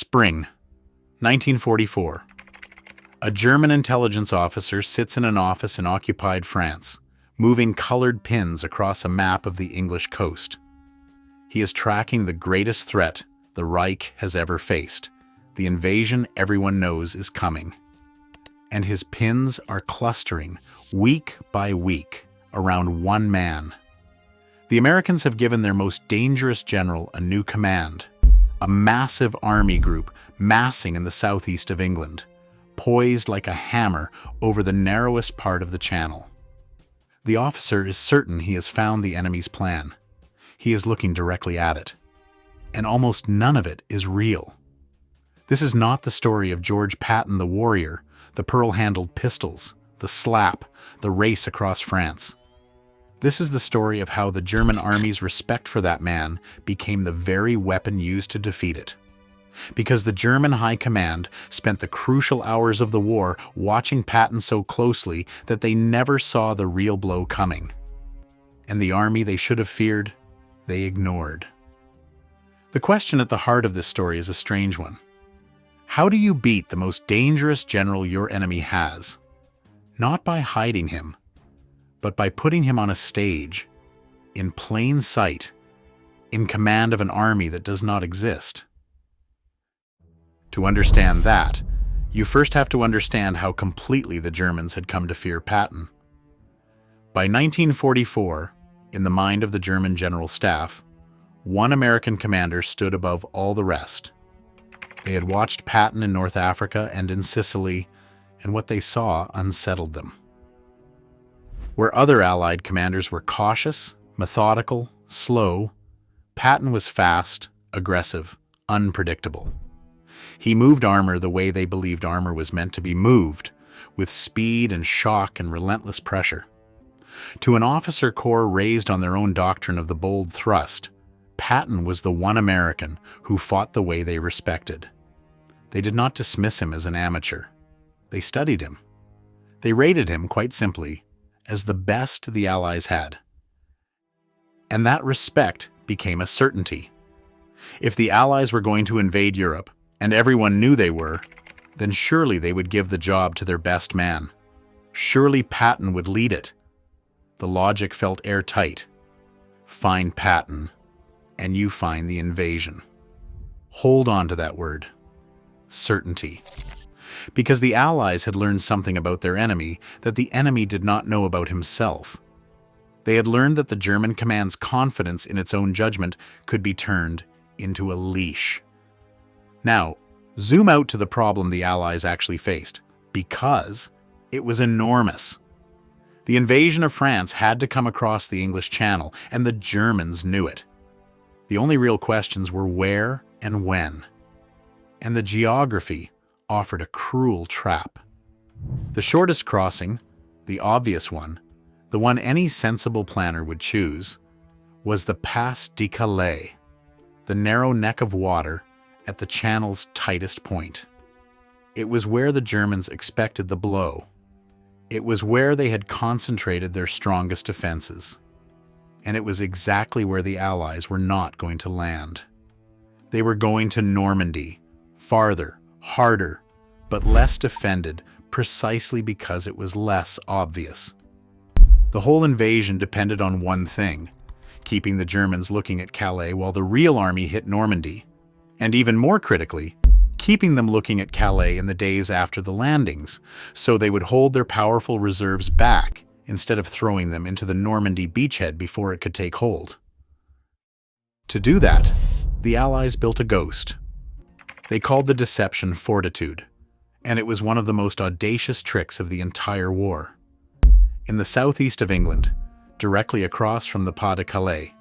Spring, 1944. A German intelligence officer sits in an office in occupied France, moving colored pins across a map of the English coast. He is tracking the greatest threat the Reich has ever faced, the invasion everyone knows is coming. And his pins are clustering, week by week, around one man. The Americans have given their most dangerous general a new command, a massive army group massing in the southeast of England, poised like a hammer over the narrowest part of the channel. The officer is certain he has found the enemy's plan. He is looking directly at it, and almost none of it is real. This is not the story of George Patton the warrior, the pearl-handled pistols, the slap, the race across France. This is the story of how the German army's respect for that man became the very weapon used to defeat it. Because the German High Command spent the crucial hours of the war watching Patton so closely that they never saw the real blow coming. And the army they should have feared, they ignored. The question at the heart of this story is a strange one. How do you beat the most dangerous general your enemy has? Not by hiding him, but by putting him on a stage, in plain sight, in command of an army that does not exist. To understand that, you first have to understand how completely the Germans had come to fear Patton. By 1944, in the mind of the German General Staff, one American commander stood above all the rest. They had watched Patton in North Africa and in Sicily, and what they saw unsettled them. Where other Allied commanders were cautious, methodical, slow, Patton was fast, aggressive, unpredictable. He moved armor the way they believed armor was meant to be moved, with speed and shock and relentless pressure. To an officer corps raised on their own doctrine of the bold thrust, Patton was the one American who fought the way they respected. They did not dismiss him as an amateur. They studied him. They rated him, quite simply, as the best the Allies had. And that respect became a certainty. If the Allies were going to invade Europe, and everyone knew they were, then surely they would give the job to their best man. Surely Patton would lead it. The logic felt airtight. Find Patton, and you find the invasion. Hold on to that word. Certainty. Because the Allies had learned something about their enemy that the enemy did not know about himself. They had learned that the German command's confidence in its own judgment could be turned into a leash. Now, zoom out to the problem the Allies actually faced, because it was enormous. The invasion of France had to come across the English Channel, and the Germans knew it. The only real questions were where and when. And the geography offered a cruel trap. The shortest crossing, the obvious one, the one any sensible planner would choose, was the Pas-de-Calais, the narrow neck of water at the channel's tightest point. It was where the Germans expected the blow. It was where they had concentrated their strongest defenses. And it was exactly where the Allies were not going to land. They were going to Normandy, farther, harder, but less defended precisely because it was less obvious. The whole invasion depended on one thing, keeping the Germans looking at Calais while the real army hit Normandy, and even more critically, keeping them looking at Calais in the days after the landings, so they would hold their powerful reserves back instead of throwing them into the Normandy beachhead before it could take hold. To do that, the Allies built a ghost. They called the deception fortitude, and it was one of the most audacious tricks of the entire war. In the southeast of England, directly across from the Pas-de-Calais,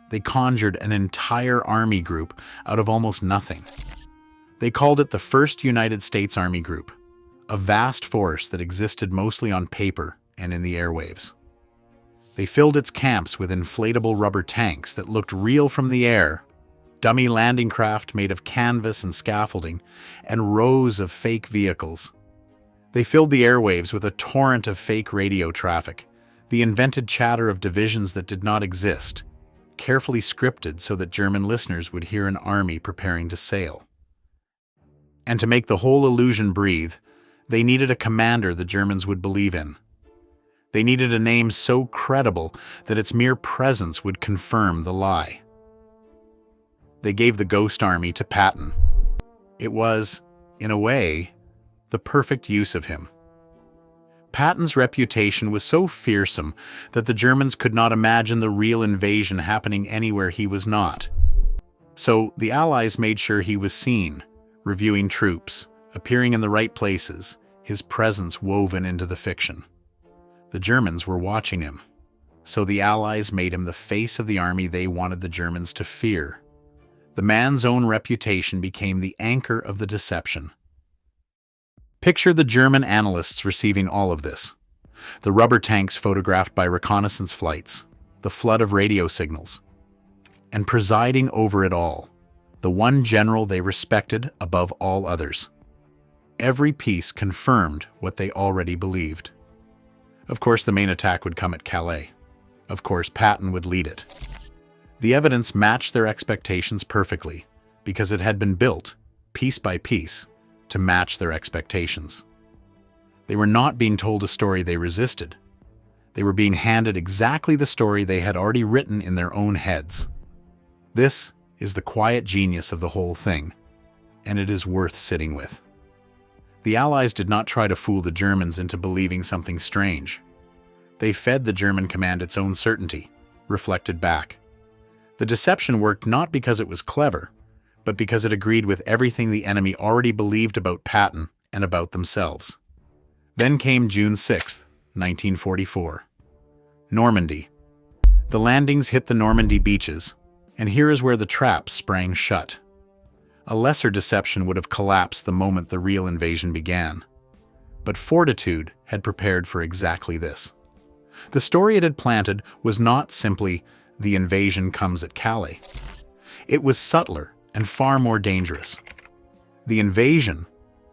they conjured an entire army group out of almost nothing. They called it the 1st United States Army Group, a vast force that existed mostly on paper and in the airwaves. They filled its camps with inflatable rubber tanks that looked real from the air, dummy landing craft made of canvas and scaffolding, and rows of fake vehicles. They filled the airwaves with a torrent of fake radio traffic, the invented chatter of divisions that did not exist, carefully scripted so that German listeners would hear an army preparing to sail. And to make the whole illusion breathe, they needed a commander the Germans would believe in. They needed a name so credible that its mere presence would confirm the lie. They gave the Ghost Army to Patton. It was, in a way, the perfect use of him. Patton's reputation was so fearsome that the Germans could not imagine the real invasion happening anywhere he was not. So the Allies made sure he was seen, reviewing troops, appearing in the right places, his presence woven into the fiction. The Germans were watching him, so the Allies made him the face of the army they wanted the Germans to fear. The man's own reputation became the anchor of the deception. Picture the German analysts receiving all of this. The rubber tanks photographed by reconnaissance flights, the flood of radio signals, and presiding over it all, the one general they respected above all others. Every piece confirmed what they already believed. Of course, the main attack would come at Calais. Of course, Patton would lead it. The evidence matched their expectations perfectly, because it had been built, piece by piece, to match their expectations. They were not being told a story they resisted. They were being handed exactly the story they had already written in their own heads. This is the quiet genius of the whole thing, and it is worth sitting with. The Allies did not try to fool the Germans into believing something strange. They fed the German command its own certainty, reflected back. The deception worked not because it was clever, but because it agreed with everything the enemy already believed about Patton and about themselves. Then came June 6, 1944. Normandy. The landings hit the Normandy beaches, and here is where the trap sprang shut. A lesser deception would have collapsed the moment the real invasion began. But fortitude had prepared for exactly this. The story it had planted was not simply, "The invasion comes at Calais." It was subtler and far more dangerous. The invasion,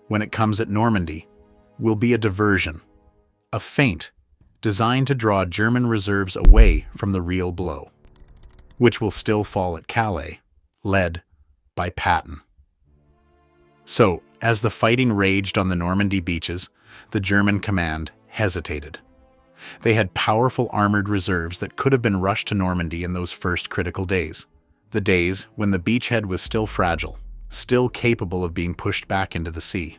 when it comes at Normandy, will be a diversion, a feint designed to draw German reserves away from the real blow, which will still fall at Calais, led by Patton. So, as the fighting raged on the Normandy beaches, the German command hesitated. They had powerful armored reserves that could have been rushed to Normandy in those first critical days, the days when the beachhead was still fragile, still capable of being pushed back into the sea.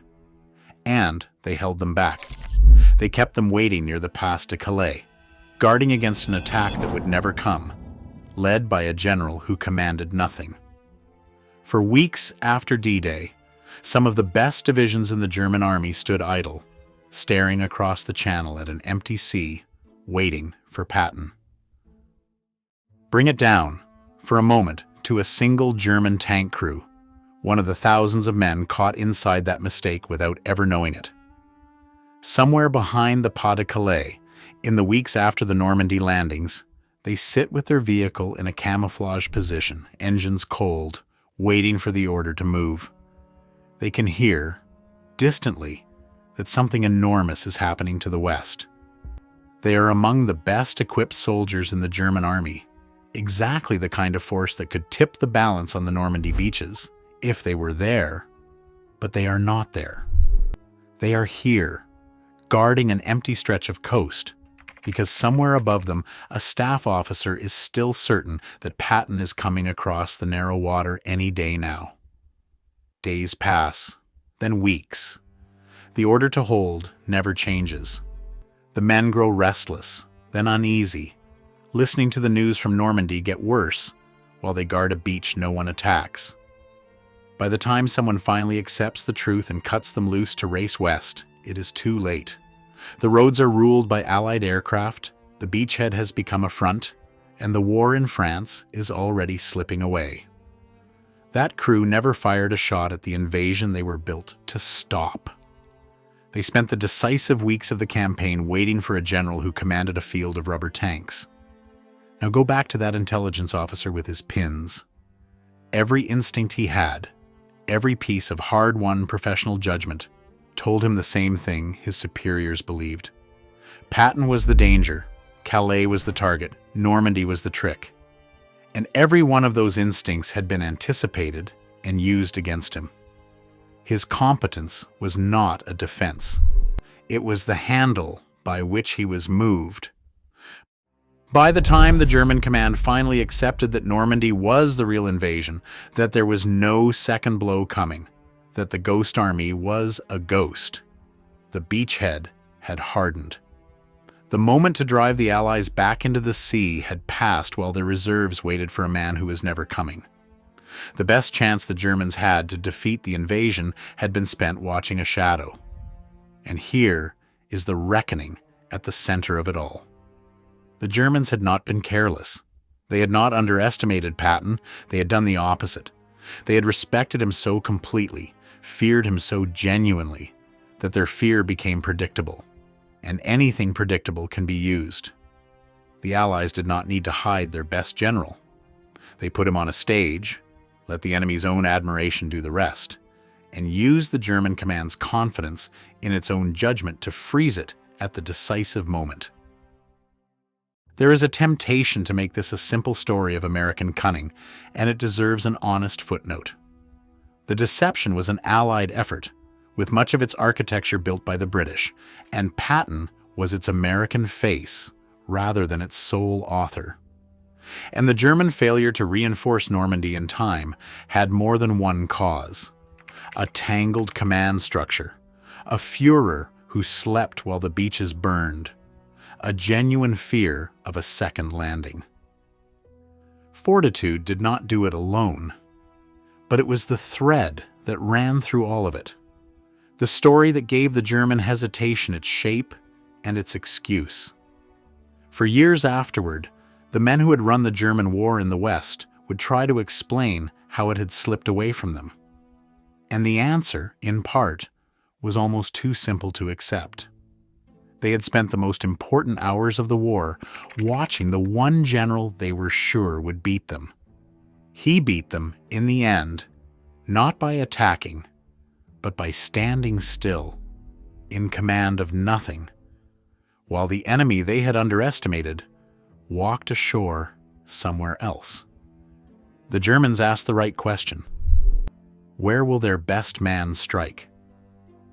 And they held them back. They kept them waiting near the Pas-de-Calais, guarding against an attack that would never come, led by a general who commanded nothing. For weeks after D-Day, some of the best divisions in the German army stood idle, staring across the channel at an empty sea, waiting for Patton. Bring it down, for a moment, to a single German tank crew, one of the thousands of men caught inside that mistake without ever knowing it. Somewhere behind the Pas-de-Calais, in the weeks after the Normandy landings, they sit with their vehicle in a camouflage position, engines cold, waiting for the order to move. They can hear, distantly, that something enormous is happening to the west. They are among the best equipped soldiers in the German army, exactly the kind of force that could tip the balance on the Normandy beaches, if they were there, but they are not there. They are here, guarding an empty stretch of coast, because somewhere above them, a staff officer is still certain that Patton is coming across the narrow water any day now. Days pass, then weeks. The order to hold never changes. The men grow restless, then uneasy. Listening to the news from Normandy get worse, while they guard a beach no one attacks. By the time someone finally accepts the truth and cuts them loose to race west, it is too late. The roads are ruled by Allied aircraft, the beachhead has become a front, and the war in France is already slipping away. That crew never fired a shot at the invasion they were built to stop. They spent the decisive weeks of the campaign waiting for a general who commanded a field of rubber tanks. Now go back to that intelligence officer with his pins. Every instinct he had, every piece of hard-won professional judgment, told him the same thing his superiors believed. Patton was the danger, Calais was the target, Normandy was the trick. And every one of those instincts had been anticipated and used against him. His competence was not a defense. It was the handle by which he was moved. By the time the German command finally accepted that Normandy was the real invasion, that there was no second blow coming, that the Ghost Army was a ghost, the beachhead had hardened. The moment to drive the Allies back into the sea had passed while their reserves waited for a man who was never coming. The best chance the Germans had to defeat the invasion had been spent watching a shadow. And here is the reckoning at the center of it all. The Germans had not been careless. They had not underestimated Patton. They had done the opposite. They had respected him so completely, feared him so genuinely, that their fear became predictable. And anything predictable can be used. The Allies did not need to hide their best general. They put him on a stage, let the enemy's own admiration do the rest, and used the German command's confidence in its own judgment to freeze it at the decisive moment. There is a temptation to make this a simple story of American cunning, and it deserves an honest footnote. The deception was an Allied effort, with much of its architecture built by the British, and Patton was its American face rather than its sole author. And the German failure to reinforce Normandy in time had more than one cause. A tangled command structure, a Führer who slept while the beaches burned, a genuine fear of a second landing. Fortitude did not do it alone, but it was the thread that ran through all of it. The story that gave the German hesitation its shape and its excuse. For years afterward, the men who had run the German war in the West would try to explain how it had slipped away from them. And the answer, in part, was almost too simple to accept. They had spent the most important hours of the war watching the one general they were sure would beat them. He beat them, in the end, not by attacking, but by standing still, in command of nothing, while the enemy they had underestimated walked ashore somewhere else. The Germans asked the right question. Where will their best man strike?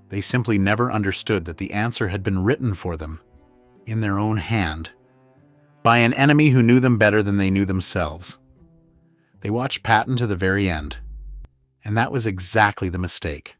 They simply never understood that the answer had been written for them, in their own hand, by an enemy who knew them better than they knew themselves. They watched Patton to the very end, and that was exactly the mistake.